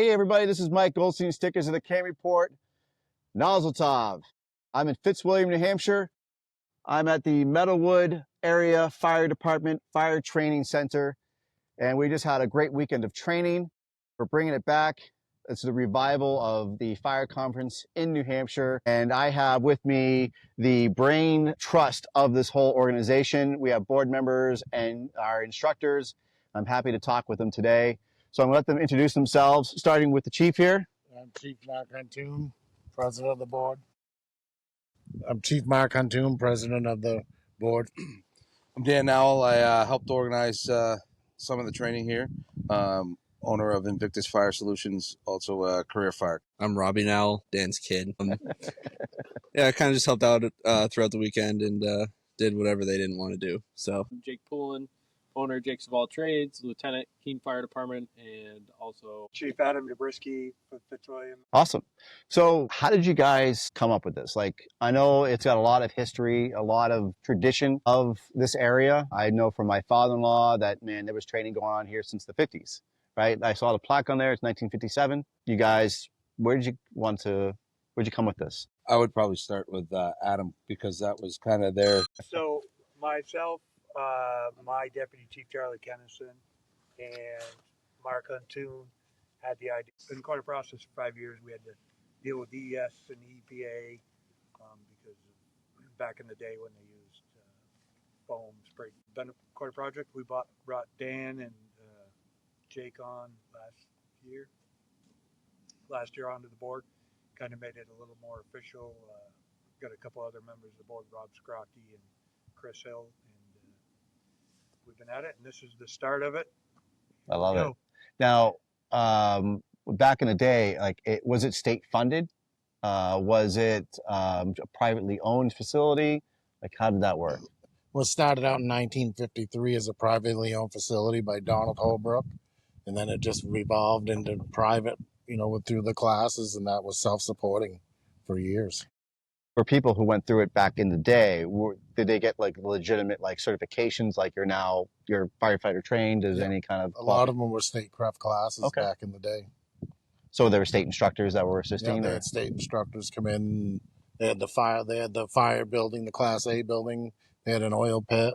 Hey everybody, this is Mike Goldstein, Stickers of the C.A.N Report, Nozzle Tov. I'm in Fitzwilliam, New Hampshire. I'm at the Meadowwood Area Fire Department Fire Training Center, and we just had a great weekend of training. We're bringing it back. It's the revival of the fire conference in New Hampshire, and I have with me the brain trust of this whole organization. We have board members and our instructors. I'm happy to talk with them today. So I'm going to let them introduce themselves, starting with the chief here. I'm Chief Mark Huntoon, president of the board. I'm Chief Mark Huntoon, president of the board. I'm Dan Nowell. I helped organize some of the training here. Owner of Invictus Fire Solutions, also a career fire. I'm Robbie Nowell, Dan's kid. Yeah, I kind of just helped out throughout the weekend and did whatever they didn't want to do. So I'm Jake Poulin, owner of Jake's of All Trades, Lieutenant, C.A.N Fire Department, and also Chief Adam Zabriskie with Fitzwilliam. Awesome. So how did you guys come up with this? Like, I know it's got a lot of history, a lot of tradition of this area. I know from my father-in-law that, man, there was training going on here since the 50s, right? I saw the plaque on there. It's 1957. You guys, where'd you come with this? I would probably start with Adam, because that was kind of their... So myself, my deputy chief Charlie Kennison, and Mark Huntoon had the idea. It's been quite a process for 5 years. We had to deal with DES and EPA because back in the day when they used foam spray. Been quite a project. We brought Dan and Jake on last year onto the board. Kind of made it a little more official. Got a couple other members of the board, Rob Scrocky and Chris Hill, and we've been at it, and this is the start of it. I love it. Now, back in the day, was it state funded? Was it a privately owned facility? Like, how did that work? Well, it started out in 1953 as a privately owned facility by Donald Holbrook, and then it just revolved into private, through the classes, and that was self-supporting for years. For people who went through it back in the day, did they get like legitimate certifications, like you're firefighter trained? Is any kind of a lot of them were state craft classes back in the day. So there were state instructors that were assisting. Yeah, they had state instructors come in. They had the fire building, the Class A building. They had an oil pit,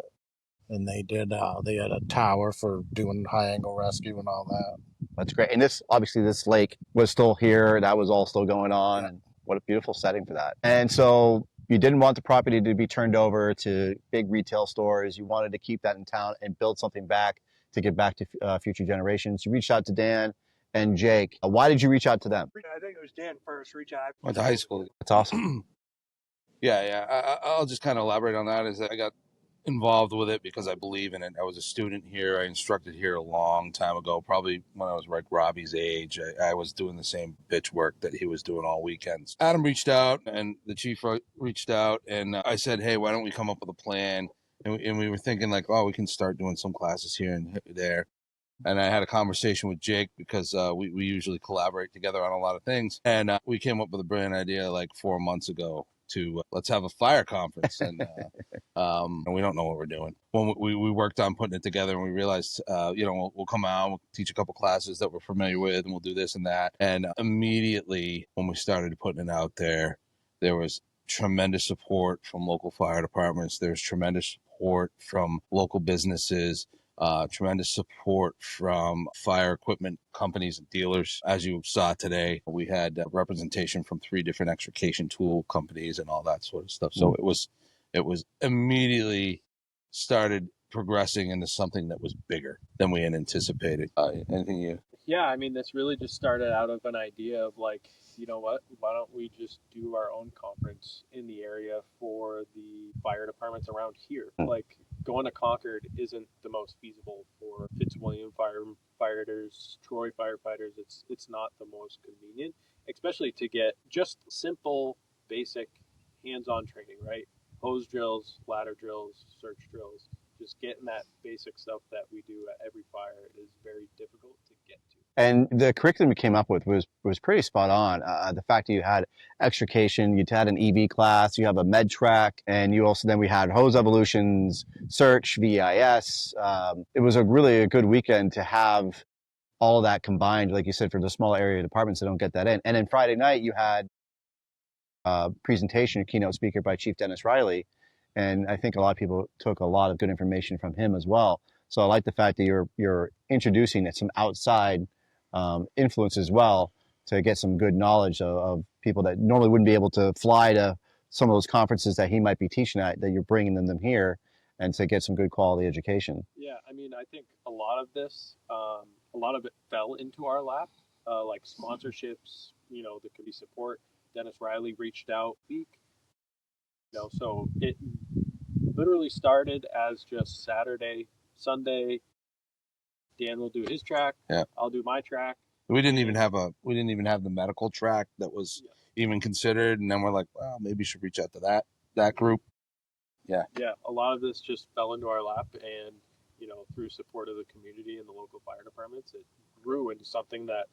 and they had a tower for doing high angle rescue and all that. That's great. And this lake was still here. That was all still going on. Yeah. And what a beautiful setting for that. And so you didn't want the property to be turned over to big retail stores. You wanted to keep that in town and build something back to give back to future generations. You reached out to Dan and Jake. Why did you reach out to them? I think it was Dan first. Reach out. Went to high school. That's awesome. Yeah. I'll just kind of elaborate on that. Is that I got involved with it because I believe in it. I was a student here. I instructed here a long time ago, probably when I was like Robbie's age. I was doing the same bitch work that he was doing all weekends. Adam reached out, and the chief reached out, and I said, hey, why don't we come up with a plan? And we were thinking like, oh, we can start doing some classes here and there. And I had a conversation with Jake because we usually collaborate together on a lot of things. And we came up with a brilliant idea like 4 months ago to let's have a fire conference. And we don't know what we're doing. When we worked on putting it together, and we realized, we'll come out, we'll teach a couple classes that we're familiar with, and we'll do this and that. And immediately when we started putting it out there was tremendous support from local fire departments. There's tremendous support from local businesses. Tremendous support from fire equipment companies and dealers. As you saw today, we had representation from 3 different extrication tool companies and all that sort of stuff. So it was immediately started progressing into something that was bigger than we had anticipated. Anything you? Yeah, I mean, this really just started out of an idea of like, you know what, why don't we just do our own conference in the area for the fire departments around here? Like, going to Concord isn't the most feasible for Fitzwilliam firefighters, Troy firefighters. It's not the most convenient, especially to get just simple, basic, hands-on training, right? Hose drills, ladder drills, search drills. Just getting that basic stuff that we do at every fire is very difficult to get to. And the curriculum you came up with was pretty spot on. The fact that you had extrication, you had an EV class, you have a med track, and we had hose evolutions, search, VIS. It was a really good weekend to have all of that combined, like you said, for the small area departments that don't get that in. And then Friday night, you had a presentation, a keynote speaker by Chief Dennis Riley. And I think a lot of people took a lot of good information from him as well. So I like the fact that you're introducing some outside influence as well to get some good knowledge of people that normally wouldn't be able to fly to some of those conferences that he might be teaching at, that you're bringing them here and to get some good quality education. Yeah, I mean, I think a lot of this, a lot of it fell into our lap, like sponsorships, the community support. Dennis Riley reached out, so it literally started as just Saturday, Sunday. Dan will do his track. Yeah. I'll do my track. We didn't even have the medical track that was even considered, and then we're like, well, maybe you should reach out to that group. Yeah. Yeah, a lot of this just fell into our lap, and through support of the community and the local fire departments, it grew into something that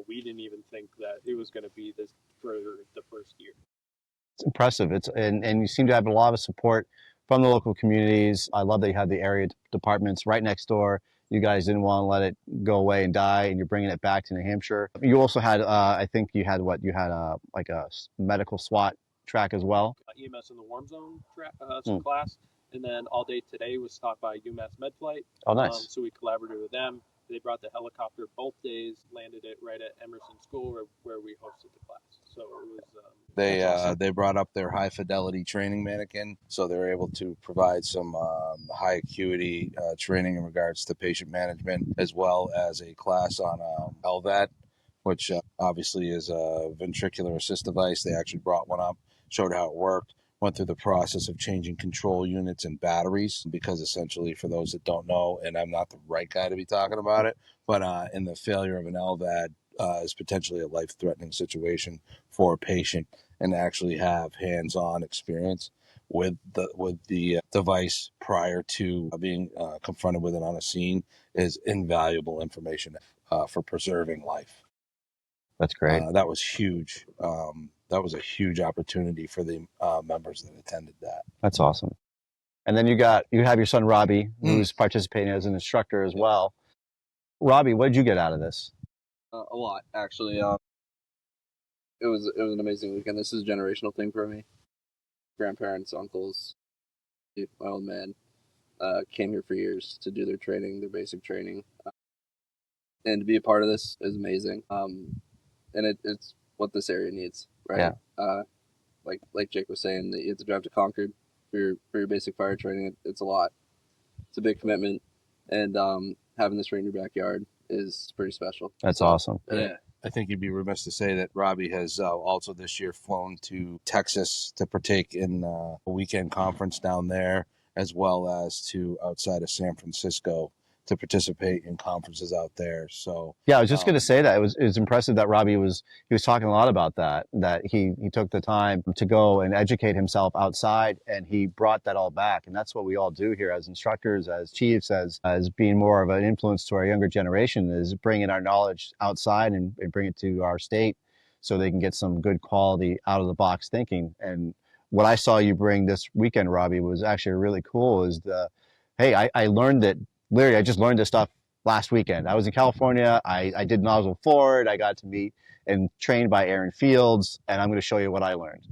we didn't even think that it was going to be this for the first year. It's impressive. And you seem to have a lot of support from the local communities. I love that you have the area departments right next door. You guys didn't want to let it go away and die, and you're bringing it back to New Hampshire. You also had, I think you had like a medical SWAT track as well. EMS in the warm zone class, and then all day today was taught by UMass MedFlight. Oh, nice. So we collaborated with them. They brought the helicopter both days, landed it right at Emerson School where we hosted the class. So it was. Awesome. They brought up their high fidelity training mannequin, so they were able to provide some high acuity training in regards to patient management, as well as a class on LVAD, which obviously is a ventricular assist device. They actually brought one up, showed how it worked, went through the process of changing control units and batteries, because essentially, for those that don't know, and I'm not the right guy to be talking about it, but in the failure of an LVAD is potentially a life-threatening situation for a patient, and actually have hands-on experience with the device prior to being confronted with it on a scene is invaluable information for preserving life. That's great. That was huge. That was a huge opportunity for the members that attended that. That's awesome. And then you have your son Robbie, who's participating as an instructor as well. Robbie, what did you get out of this? A lot, actually. It was an amazing weekend. This is a generational thing for me. Grandparents, uncles, my old man came here for years to do their training, their basic training, and to be a part of this is amazing. And it's what this area needs, right? Yeah. Like Jake was saying, that you have to drive to Concord for your basic fire training. It's a lot. It's a big commitment, and having this right in your backyard is pretty special. That's awesome. Yeah. I think you'd be remiss to say that Robbie has also this year flown to Texas to partake in a weekend conference down there, as well as to outside of San Francisco to participate in conferences out there. So yeah, I was just going to say that it was impressive that Robbie was talking a lot about that he took the time to go and educate himself outside, and he brought that all back. And that's what we all do here as instructors, as chiefs, as being more of an influence to our younger generation, is bringing our knowledge outside and bring it to our state so they can get some good quality out of the box thinking. And what I saw you bring this weekend, Robbie, was actually really cool. Is hey, I learned that. Literally, I just learned this stuff last weekend. I was in California. I did nozzle forward. I got to meet and trained by Aaron Fields, and I'm going to show you what I learned.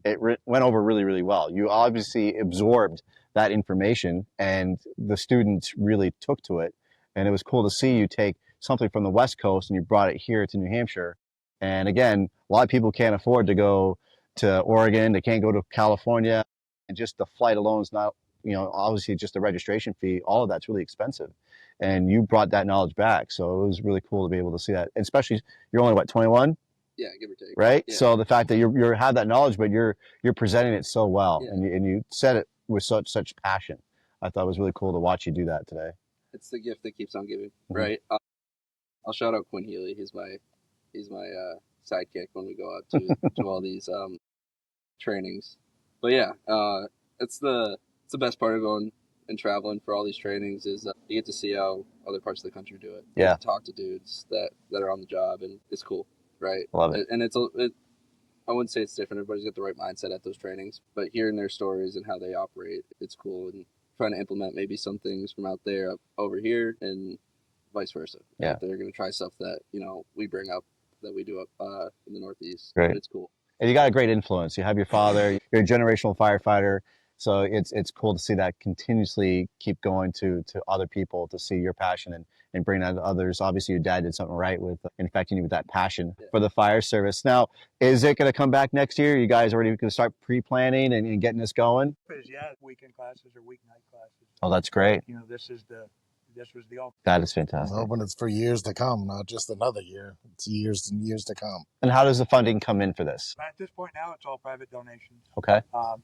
It went over really, really well. You obviously absorbed that information, and the students really took to it. And it was cool to see you take something from the West Coast and you brought it here to New Hampshire. And again, a lot of people can't afford to go to Oregon. They can't go to California, and just the flight alone is not, obviously just the registration fee, all of that's really expensive. And you brought that knowledge back. So it was really cool to be able to see that. And especially, you're only, what, 21? Yeah, give or take. Right? Yeah. So the fact that you have that knowledge, but you're presenting it so well, Yeah. and you said it with such passion. I thought it was really cool to watch you do that today. It's the gift that keeps on giving, right? I'll shout out Quinn Healy. He's my sidekick when we go out to all these trainings. But yeah, it's the best part of going and traveling for all these trainings is you get to see how other parts of the country do it. Yeah. You get to talk to dudes that are on the job, and it's cool, right? Love it. And I wouldn't say it's different. Everybody's got the right mindset at those trainings, but hearing their stories and how they operate, it's cool. And trying to implement maybe some things from out there over here, and vice versa. Yeah. They're going to try stuff that, you know, we bring up, that we do up in the Northeast. Great. But it's cool. And you got a great influence. You have your father, you're a generational firefighter. So it's cool to see that continuously keep going to other people, to see your passion and bring that to others. Obviously, your dad did something right with infecting you with that passion for the fire service. Now, is it going to come back next year? You guys already going to start pre-planning and getting this going? Yeah, weekend classes or weeknight classes. Oh, that's great. You know, this was the ultimate. That is I'm fantastic. hoping it's for years to come, not just another year. It's years and years to come. And how does the funding come in for this? At this point now, it's all private donations. Okay.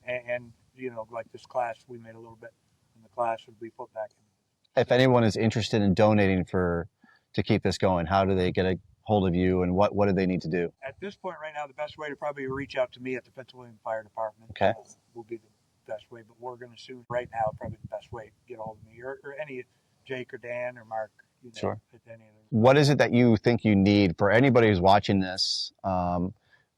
And you know, like this class, we made a little bit, and the class would be put back in. If anyone is interested in donating to keep this going, how do they get a hold of you, and what do they need to do? At this point right now, the best way to probably reach out to me at the Fitzwilliam Fire Department. Okay. Will be the best way, but we're going to soon. Right now, probably the best way to get a hold of me or any Jake or Dan or Mark. You know, Sure. at any of them. What is it that you think you need for anybody who's watching this for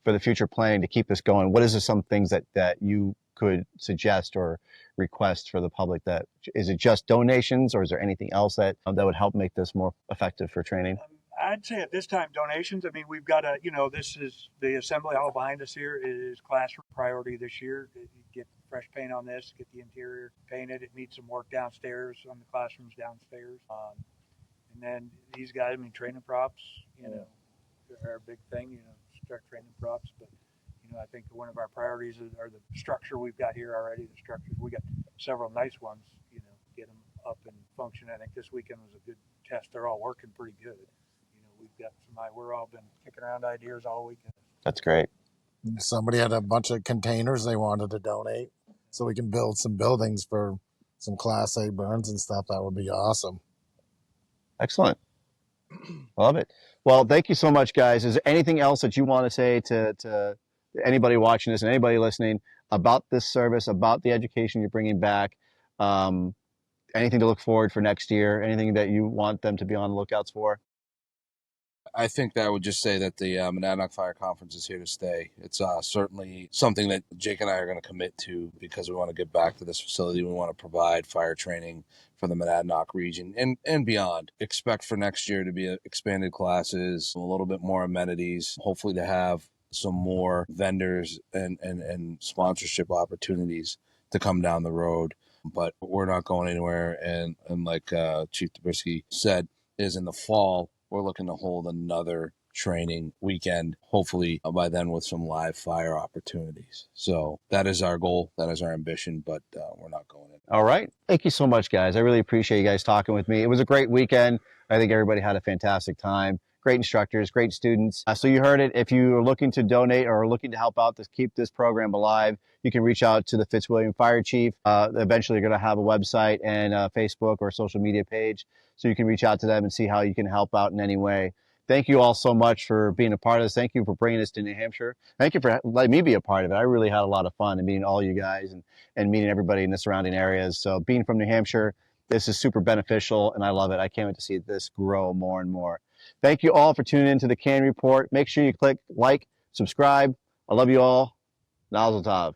the future planning to keep this going? What is some things that you could suggest or request for the public? That is it just donations, or is there anything else that would help make this more effective for training? I'd say at this time donations. I mean, we've got a, you know, this is the assembly hall behind us here is classroom priority this year. Get fresh paint on this, get the interior painted. It needs some work downstairs on the classrooms downstairs. And then these guys, I mean, training props, you know, are a big thing, you know, start training props. But, you know, I think one of our priorities are the structure we've got here already. The structures, we got several nice ones, you know, get them up and function. I think this weekend was a good test. They're all working pretty good. You know, we've got we're all been kicking around ideas all weekend. That's great. Somebody had a bunch of containers they wanted to donate, so we can build some buildings for some Class A burns and stuff. That would be awesome. Excellent. Love it. Well, thank you so much, guys. Is there anything else that you want to say to anybody watching this and anybody listening about this service, about the education you're bringing back? Anything to look forward for next year? Anything that you want them to be on the lookouts for? I think that I would just say that the Monadnock Fire Conference is here to stay. It's certainly something that Jake and I are going to commit to because we want to get back to this facility. We want to provide fire training for the Monadnock region and beyond. Expect for next year to be expanded classes, a little bit more amenities, hopefully to have some more vendors and sponsorship opportunities to come down the road. But we're not going anywhere. And like Chief Dabrisky said, is in the fall, we're looking to hold another training weekend, hopefully by then with some live fire opportunities. So that is our goal. That is our ambition, but we're not going in. All right. Thank you so much, guys. I really appreciate you guys talking with me. It was a great weekend. I think everybody had a fantastic time. Great instructors, great students. So you heard it. If you are looking to donate or looking to help out to keep this program alive, you can reach out to the Fitzwilliam Fire Chief. Eventually, you're going to have a website and a Facebook or social media page, so you can reach out to them and see how you can help out in any way. Thank you all so much for being a part of this. Thank you for bringing this to New Hampshire. Thank you for letting me be a part of it. I really had a lot of fun and meeting all you guys and meeting everybody in the surrounding areas. So being from New Hampshire, this is super beneficial, and I love it. I can't wait to see this grow more and more. Thank you all for tuning into the C.A.N Report. Make sure you click like, subscribe. I love you all. Mazel tov.